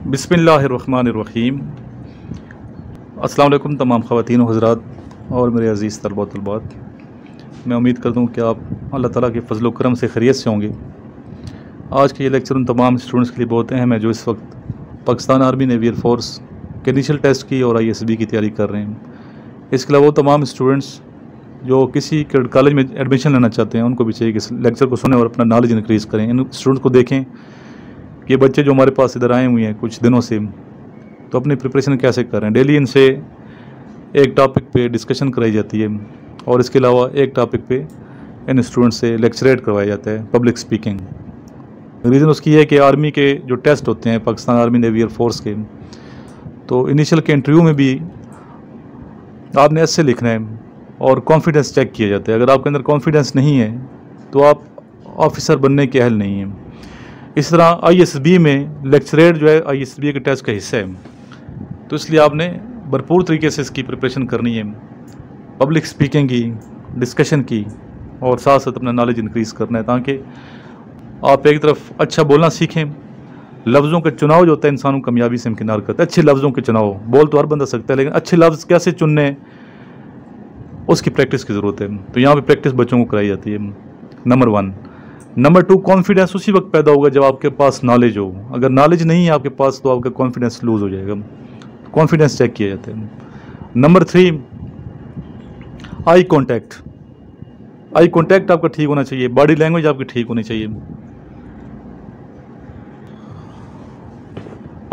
बिस्मिल्लाहिर्रहमानिर्रहीम। अस्सलाम वालेकुम तमाम ख़वातीन व हज़रात और मेरे अज़ीज़ तलबा तलबात। मैं उम्मीद करता हूँ कि आप अल्लाह ताला के फ़ज़ल व करम से खैरियत से होंगे। आज के ये लेक्चर उन तमाम स्टूडेंट्स के लिए बहुत अहम है जो इस वक्त Pakistan army navy air force के इनिशियल टेस्ट की और ISB की तैयारी कर रहे हैं। इसके अलावा वो तमाम स्टूडेंट्स जो किसी कॉलेज में एडमिशन लेना चाहते हैं उनको भी चाहिए कि इस लेक्चर को सुने और अपना नॉलेज इंक्रीज़ करें। इन स्टूडेंट्स को देखें कि ये बच्चे जो हमारे पास इधर आए हुए हैं कुछ दिनों से, तो अपनी प्रिपरेशन कैसे कर रहे हैं। डेली इनसे एक टॉपिक पे डिस्कशन कराई जाती है और इसके अलावा एक टॉपिक पे इन स्टूडेंट्स से लेक्चरेट करवाया जाता है, पब्लिक स्पीकिंग। रीज़न उसकी है कि आर्मी के जो टेस्ट होते हैं Pakistan army navy air force के, तो इनिशियल के इंटरव्यू में भी आपने ऐसे लिखना है और कॉन्फिडेंस चेक किया जाता है। अगर आपके अंदर कॉन्फिडेंस नहीं है तो आप ऑफिसर बनने के अहल नहीं हैं। इस तरह ISB में लेक्चरेट जो है ISB के टेस्ट का हिस्सा है, तो इसलिए आपने भरपूर तरीके से इसकी प्रिपरेशन करनी है, पब्लिक स्पीकिंग की, डिस्कशन की और साथ साथ अपना नॉलेज इंक्रीज़ करना है, ताकि आप एक तरफ अच्छा बोलना सीखें। लफ्ज़ों का चुनाव जो होता है इंसान को कामयाबी से इम्किनार करता है। अच्छे लफ्ज़ों के चुनाव, बोल तो हर बंदा सकता है लेकिन अच्छे लफ्ज़ कैसे चुनने उसकी प्रैक्टिस की ज़रूरत है। तो यहाँ पे प्रैक्टिस बच्चों को कराई जाती है, नंबर 1। नंबर 2, कॉन्फिडेंस उसी वक्त पैदा होगा जब आपके पास नॉलेज हो। अगर नॉलेज नहीं है आपके पास तो आपका कॉन्फिडेंस लूज़ हो जाएगा। कॉन्फिडेंस चेक किया जाता है। Number 3, eye contact. Eye contact आपका ठीक होना चाहिए, बॉडी लैंग्वेज आपकी ठीक होनी चाहिए।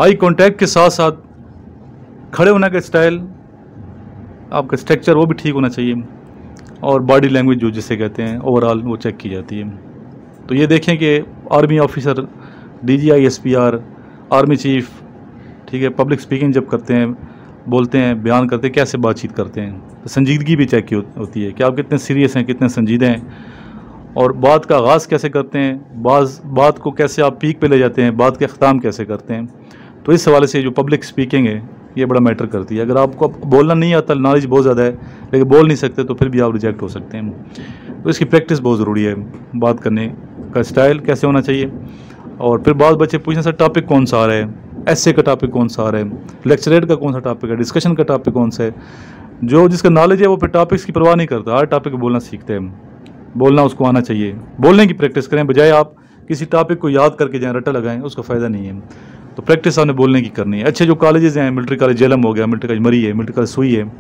आई कॉन्टैक्ट के साथ साथ खड़े होने का स्टाइल, आपका स्ट्रक्चर वो भी ठीक होना चाहिए और बॉडी लैंग्वेज जो जिसे कहते हैं ओवरऑल वो चेक की जाती है। तो ये देखें कि army officer, DG ISPR, army chief, ठीक है, पब्लिक स्पीकिंग जब करते हैं, बोलते हैं, बयान करते हैं, कैसे बातचीत करते हैं। तो संजीदगी भी चेक की होती है कि आप कितने सीरियस हैं, कितने संजीदे हैं और बात का आगाज़ कैसे करते हैं, बात को कैसे आप पीक पे ले जाते हैं, बात का अख्ताम कैसे करते हैं। तो इस हवाले से जो पब्लिक स्पीकिंग है ये बड़ा मैटर करती है। अगर आपको बोलना नहीं आता, नॉलेज बहुत ज़्यादा है लेकिन बोल नहीं सकते, तो फिर भी आप रिजेक्ट हो सकते हैं। तो इसकी प्रैक्टिस बहुत ज़रूरी है। बात करने का स्टाइल कैसे होना चाहिए और फिर बाद बच्चे पूछने से टॉपिक कौन सा आ रहा है, ऐसे का टॉपिक कौन सा आ रहा है, लेक्चरेट का कौन सा टॉपिक है, डिस्कशन का टॉपिक कौन सा है। जो जिसका नॉलेज है वो फिर टॉपिक्स की परवाह नहीं करता, हर टॉपिक बोलना सीखते हैं। बोलना उसको आना चाहिए, बोलने की प्रैक्टिस करें, बजाय आप किसी टॉपिक को याद करके जहाँ रट्टा लगाएं, उसका फ़ायदा नहीं है। तो प्रैक्टिस आपने बोलने की करनी है। अच्छे जो कॉलेजेस हैं, मिलिट्री कॉलेज जेलम हो गया, मिलिट्री कॉलेज मरी है, मिलिट्री कॉलेज सुई है,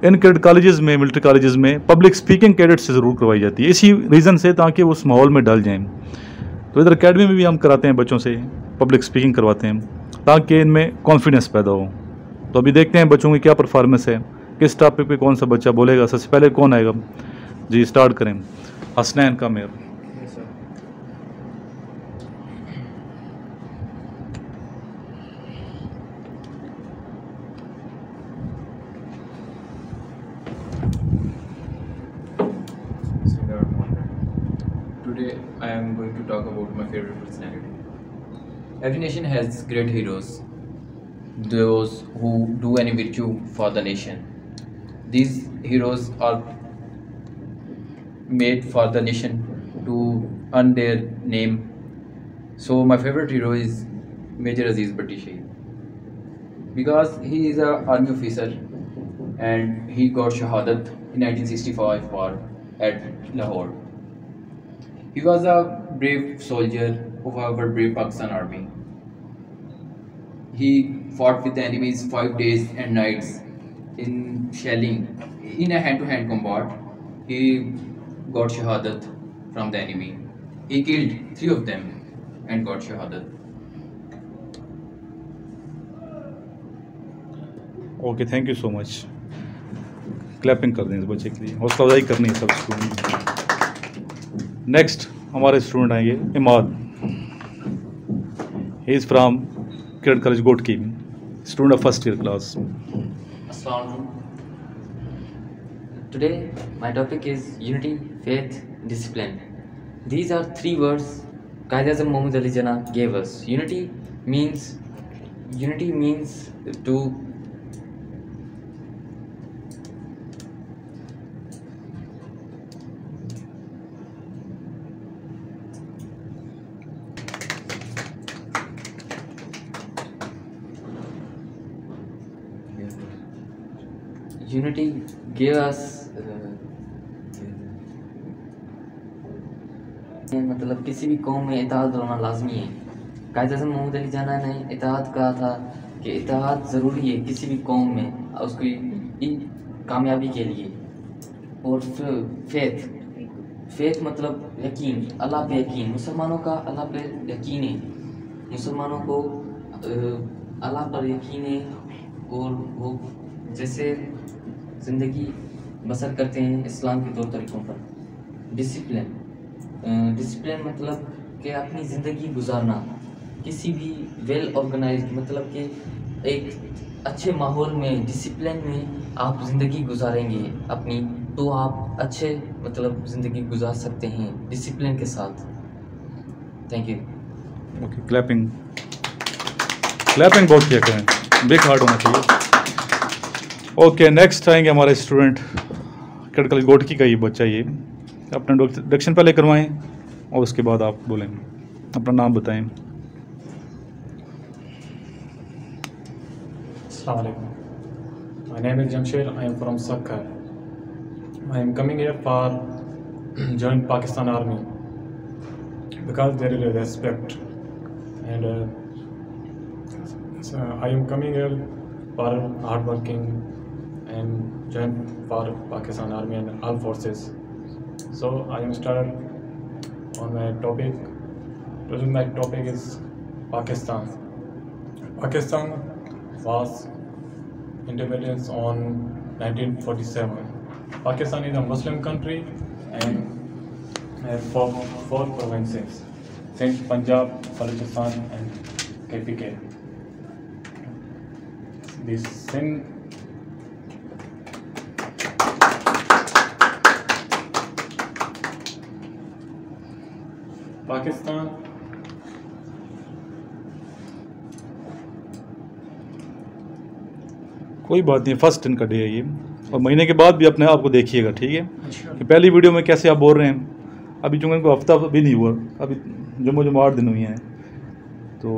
इन कैडेट कॉलेजेस में, मिलिट्री कॉलेजेस में पब्लिक स्पीकिंग कैडेट से ज़रूर करवाई जाती है, इसी रीज़न से ताकि वो उस माहौल में डल जाएँ। तो इधर अकेडमी में भी हम कराते हैं, बच्चों से पब्लिक स्पीकिंग करवाते हैं ताकि इनमें कॉन्फिडेंस पैदा हो। तो अभी देखते हैं बच्चों की क्या परफॉर्मेंस है, किस टॉपिक पे कौन सा बच्चा बोलेगा। सबसे पहले कौन आएगा जी, स्टार्ट करें। हसनैन का mayor. Today I am going to talk about my favorite personality. Every nation has great heroes, those who do any virtue for the nation. These heroes are made for the nation to earn their name. So my favorite hero is Major Aziz Bhatti Shaheed, because he is an army officer and he got Shahadat in 1965 war at Lahore. He was a brave soldier of our brave Pakistan army. He fought with the enemies 5 days and nights in shelling. In a hand-to-hand combat, he got Shahadat from the enemy. He killed 3 of them and got Shahadat. Okay, thank you so much. Clapping कर दें इस बच्चे के लिए, हौसला अफजाई करनी है सब स्टूडेंट। नेक्स्ट हमारे स्टूडेंट आएंगे Imad. He is from cadet college Ghotki, student of first year class. Assalamualaikum. Today my topic is unity, faith, discipline. These are 3 words Quaid-e-Azam Muhammad Ali Jinnah gave us. Unity means to unity gave us मतलब किसी भी कौम में इत्तेहाद होना लाजमी है। कायद-ए-आज़म मोहम्मद अली जिन्ना ने इत्तेहाद कहा था कि इत्तेहाद ज़रूरी है किसी भी कौम में उसकी कामयाबी के लिए। और फेथ मतलब यकीन, अल्लाह पे यकीन। मुसलमानों का अल्लाह पे यकीन है, मुसलमानों को अल्लाह पर यकीन है और वो जैसे ज़िंदगी बसर करते हैं इस्लाम के तौर तरीक़ों पर। डिसिप्लिन मतलब कि अपनी ज़िंदगी गुजारना किसी भी वेल ऑर्गेनाइज्ड मतलब कि एक अच्छे माहौल में डिसिप्लिन में आप ज़िंदगी गुजारेंगे अपनी, तो आप अच्छे मतलब ज़िंदगी गुजार सकते हैं डिसिप्लिन के साथ। Thank you. ओके, क्लैपिंग बहुत किया करें, बिग हार्ट होना चाहिए। ओके, नेक्स्ट आएंगे हमारे स्टूडेंट कड़कल गोटकी का ये बच्चा। ये अपना इंट्रोडक्शन पहले करवाएं और उसके बाद आप बोलें, अपना नाम बताएं। Assalamu alaikum. My name is Jamshed. I am from Sakkar. I am coming here for join Pakistan Army because there is respect, and so I am coming here for hardworking and join for Pakistan Army and all forces. So I am started on my topic. Today my topic is Pakistan. Pakistan was independence on 1947. Pakistan is a Muslim country and has four provinces: Sindh, Punjab, Balochistan, and KPK. This Sindh Pakistan कोई बात नहीं, first दिन का day है ये, और महीने के बाद भी अपने आप को देखिएगा, ठीक है? कि पहली वीडियो में कैसे आप बोल रहे हैं, अभी चूँकि इनको हफ्ता भी नहीं हुआ, अभी जम्मू 8 दिन हुए हैं, तो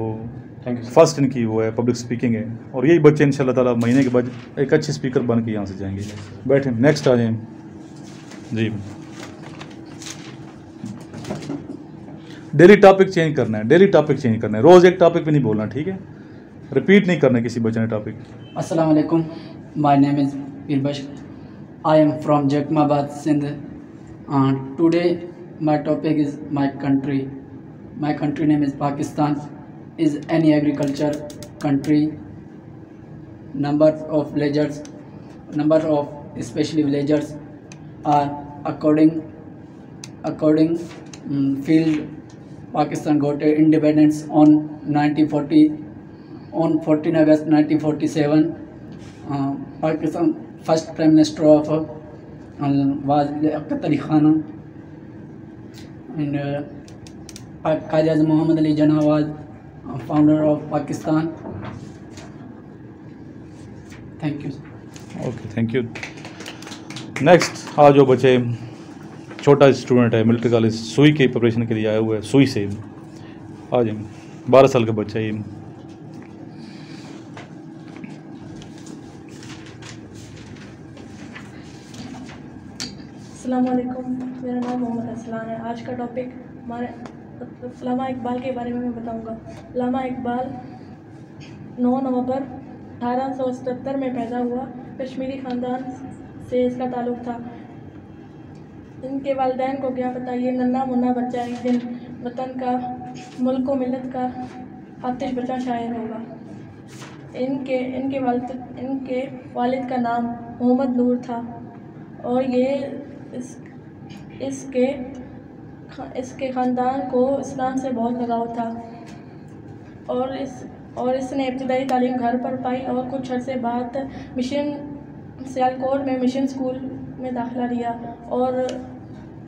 फर्स्ट दिन की वो है पब्लिक स्पीकिंग है, और यही बच्चे इंशाल्लाह ताला महीने के बाद एक अच्छे स्पीकर बन के यहाँ से जाएंगे। बैठे, नेक्स्ट आ जाएँ जी। डेली टॉपिक चेंज करना है, रोज़ एक टॉपिक पे नहीं बोलना, ठीक है? रिपीट नहीं करना किसी बच्चे ने टॉपिक। अस्सलाम वालेकुम, my name is Peerbux, I am from Jacobabad, Sindh. Today my topic is my country name is Pakistan is any agriculture country. Number of specially villagers are according field. Pakistan got independence on 14 August 1947. Pakistan first Prime Minister of was Liaquat Ali Khan, and Qaid-e-Azam Muhammad Ali Jinnah was founder of Pakistan. Thank you. Okay, thank you. Next आज जो बच्चे, छोटा student है, military college सुई के preparation के लिए आया हुआ है, सुई से आ जाए, 12 साल का बच्चा है ये। अस्सलाम वालेकुम, मेरा नाम मोहम्मद असलान है। आज का टॉपिक हमारे अल्लामा इकबाल के बारे में मैं बताऊंगा। अल्लामा इकबाल 9 नवंबर 1877 में पैदा हुआ। कश्मीरी ख़ानदान से इसका ताल्लुक़ था। इनके वालिदैन को क्या पता ये नन्हा मुन्ना बच्चा एक दिन वतन का, मुल्क व मिल्लत का आतिश बचा शायर होगा। इनके वालिद का नाम मोहम्मद नूर था और ये इसके ख़ानदान को इस्लाम से बहुत लगाव था और इसने इब्तदाई तालीम घर पर पाई और कुछ अरसे बाद सियालकोट में मिशन स्कूल में दाखिला लिया और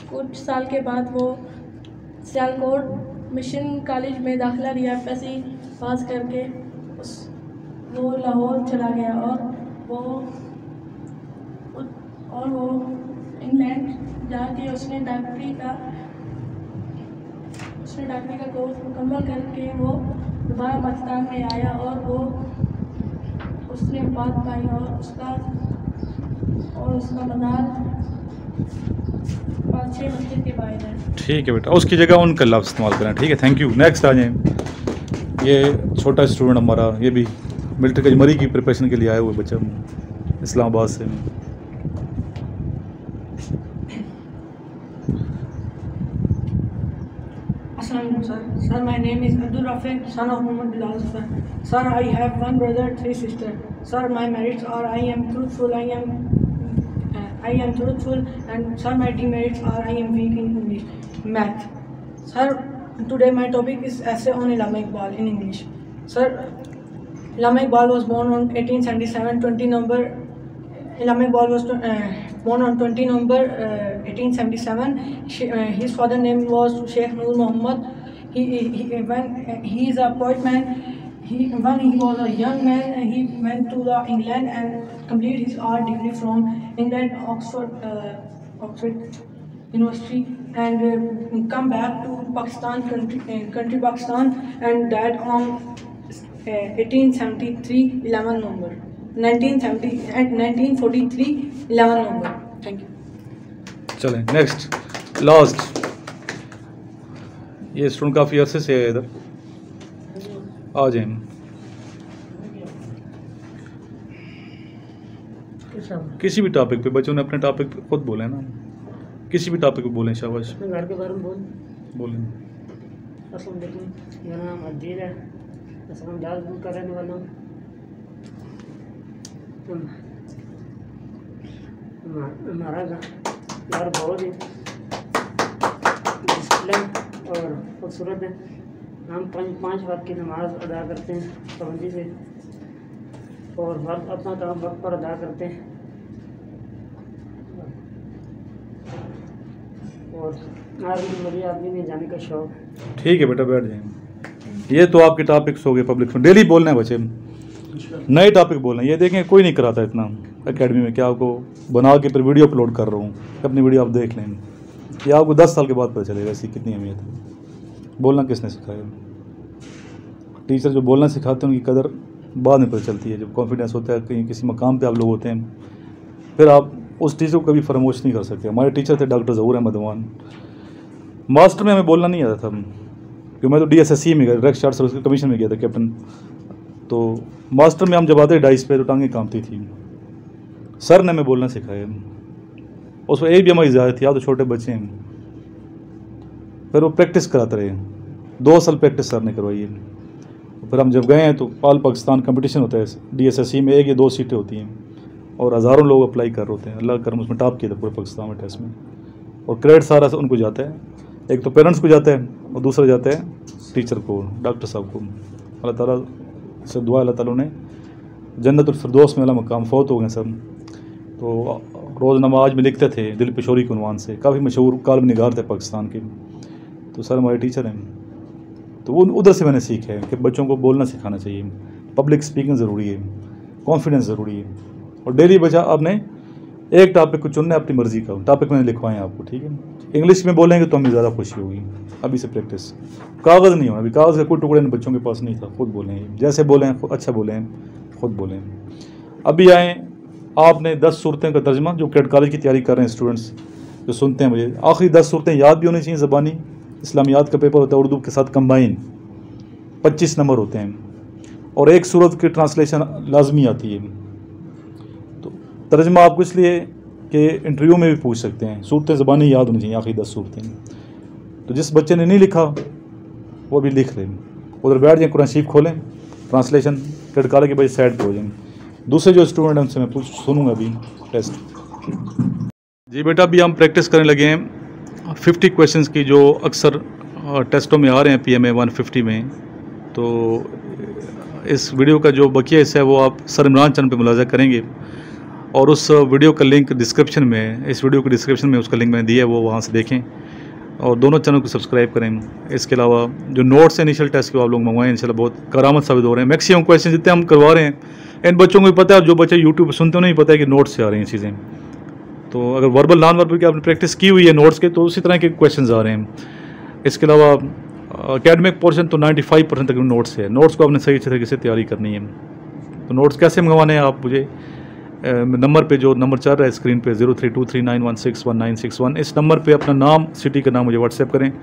कुछ साल के बाद वो सियालकोट मिशन कॉलेज में दाखिला लिया। FSC पास करके वो लाहौर चला गया और वो इंग्लैंड जाके उसने डॉक्टरी का कोर्स मुकम्मल करके वो दोबारा पाकिस्तान में आया और वो उसने बात पाई और उसका और उसका मदार 5-6 मस्जिद के बाहर है। ठीक है बेटा, उसकी जगह उनका लफ्ज़ इस्तेमाल करें। ठीक है, थैंक यू। नेक्स्ट आ जाएँ। ये छोटा स्टूडेंट हमारा, ये भी मिलिट्री की मरी की प्रिपरेशन के लिए आया हुआ बच्चा, इस्लामाबाद से। Assalamualaikum sir. Sir, my name is Abdul Rafiq, son of Muhammad Bilal Sir. Sir, I have one brother, 3 sisters. Sir, my merits are I am truthful, I am truthful, and sir, my demerits are I am weak in English, math. Sir, today my topic is essay on Allama Iqbal in English. Sir, Allama Iqbal was born on 1877, 20 November. Allama Iqbal was born on 20 November 1877. His father name was Sheikh Nur Muhammad. When he is a poet man, when he was a young man, he went to England and completed his art degree from England, Oxford University, and come back to Pakistan, country Pakistan, and died on 1873 11 November. 1943 11 November. Thank you. चलें next last. ये student काफ़ी अरसे से है इधर, आ जाए। किसी भी टॉपिक पे, बच्चों ने अपने टॉपिक पे खुद बोले ना, किसी भी टॉपिक पे बोलें। शाबाश, घर के बारे में बोलें। अस्सलाम वालेकुम, मेरा नाम अदील है, असलम दाल का रहने वाला हूँ। हमारा यार बहुत ही डिसिप्लिन और खूबसूरत है। हम 5 वक्त की नमाज़ अदा करते हैं पाबंदी से, और वक्त अपना काम वक्त पर अदा करते हैं, और आर्मी बड़ी आदमी में जाने का शौक। ठीक है बेटा, बैठ जाएँ। ये तो आपके टॉपिक्स हो गए पब्लिक में, डेली बोलना है बच्चे, नए टॉपिक बोलना है। ये देखें, कोई नहीं कराता इतना एकेडमी में कि आपको बना के फिर वीडियो अपलोड कर रहा हूँ, अपनी वीडियो आप देख लें। ये आपको 10 साल के बाद पता चलेगा इसकी कितनी अहमियत है। बोलना किसने सिखाया? टीचर जो बोलना सिखाते हैं उनकी कदर बाद में पता चलती है, जब कॉन्फिडेंस होता है, कहीं किसी मकाम पे आप लोग होते हैं, फिर आप उस टीचर को कभी फरामोश नहीं कर सकते। हमारे टीचर थे डॉक्टर ज़हूर अहमद अवान। मास्टर में हमें बोलना नहीं आता था, क्योंकि मैं तो DSSC में गया, डायरेक्ट शार्ट सर्विस कमीशन में गया था कैप्टन। तो मास्टर में हम जब आते डाइस पे तो टांगें कांपती थी। सर ने हमें बोलना सिखाया, उसमें एक भी हमारी ज़्यादा थी, आप तो छोटे बच्चे हैं। फिर वो प्रैक्टिस कराते रहे, 2 साल प्रैक्टिस सर ने करवाई है। फिर हम जब गए हैं तो ऑल पाकिस्तान कंपटीशन होता है DSSC में, 1 या 2 सीटें होती हैं और हज़ारों लोग अप्लाई कर रहे होते हैं। अल्लाह करम उसमें टॉप किया था पूरे पाकिस्तान में टेस्ट में, और क्रेडिट सारा उनको जाता है। एक तो पेरेंट्स को जाता है और दूसरा जाता है टीचर को, डॉक्टर साहब को। अल्लाह ताला से दुआ, अल्लाह ताला ने जन्नतुल फिरदौस में अला मकाम, फौत हो गए सब। तो रोज़ नमाज में लिखते थे दिल पेशोरी के उन्वान से, काफ़ी मशहूर काल्म निगार थे पाकिस्तान के। तो सर हमारे टीचर हैं, तो वो उधर से मैंने सीखा है कि बच्चों को बोलना सिखाना चाहिए, पब्लिक स्पीकिंग ज़रूरी है, कॉन्फिडेंस ज़रूरी है। और डेली बच्चा आपने एक टॉपिक को चुनना है, अपनी मर्ज़ी का टॉपिक मैंने लिखवाएं आपको, ठीक है। इंग्लिश में बोलेंगे तो हमें ज़्यादा खुशी होगी, अभी से प्रैक्टिस। कागज़ नहीं होना, अभी कागज़ का कोई टुकड़े बच्चों के पास नहीं था, खुद बोलें, जैसे बोलें अच्छा बोलें, खुद बोलें। अभी आएँ, आपने 10 सूरतें का तर्जमा, जो कैट कॉलेज की तैयारी कर रहे हैं स्टूडेंट्स जो सुनते हैं मुझे, आखिरी 10 सूरतें याद भी होनी चाहिए ज़बानी। इस्लामियात का पेपर होता है उर्दू के साथ कंबाइन, 25 नंबर होते हैं, और एक सूरत की ट्रांसलेशन लाजमी आती है। तो तर्जमा आपको इसलिए कि इंटरव्यू में भी पूछ सकते हैं, सूरतें ज़बानी याद होनी चाहिए, आखिरी 10 सूरतें। तो जिस बच्चे ने नहीं लिखा वो भी लिख लें, उधर बैठ जाए, कुरान शरीफ खोलें, ट्रांसलेशन कैट कॉलेज के बच्चे साइड पर हो जाएंगे। दूसरे जो स्टूडेंट हैं उनसे मैं सुनूंगा अभी टेस्ट। जी बेटा, अभी हम प्रैक्टिस करने लगे हैं 50 क्वेश्चंस की, जो अक्सर टेस्टों में आ रहे हैं PMA 150 में। तो इस वीडियो का जो बकिया हिस्सा है वो आप सर इमरान चैनल पे मुलाजा करेंगे, और उस वीडियो का लिंक डिस्क्रिप्शन में, इस वीडियो के डिस्क्रिप्शन में उसका लिंक मैंने दिया है, वो वहाँ से देखें, और दोनों चैनल को सब्सक्राइब करें। इसके अलावा जो नोट्स हैं इनिशियल टेस्ट के आप लोग मंगवाएं, इंशाल्लाह बहुत करामत साबित हो रहे हैं। मैक्सिमम क्वेश्चन जितने हम करवा रहे हैं, इन बच्चों को भी पता है, जो बच्चे यूट्यूब पर सुनते हो नहीं पता है कि नोट्स से आ रही हैं चीज़ें। तो अगर वर्बल नॉन वर्बल की आपने प्रैक्टिस की हुई है नोट्स के, तो उसी तरह के क्वेश्चन आ रहे हैं। इसके अलावा एकेडमिक पोर्शन तो 95% तक नोट्स है। नोट्स को आपने सही तरीके से तैयारी करनी है। तो नोट्स कैसे मंगवाने हैं आप मुझे नंबर पे जो नंबर चल रहा है स्क्रीन पे 032391619161, इस नंबर पे अपना नाम, सिटी का नाम मुझे व्हाट्सएप करें।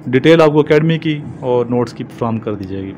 डिटेल आपको एकेडमी की और नोट्स की फ्राहम कर दी जाएगी।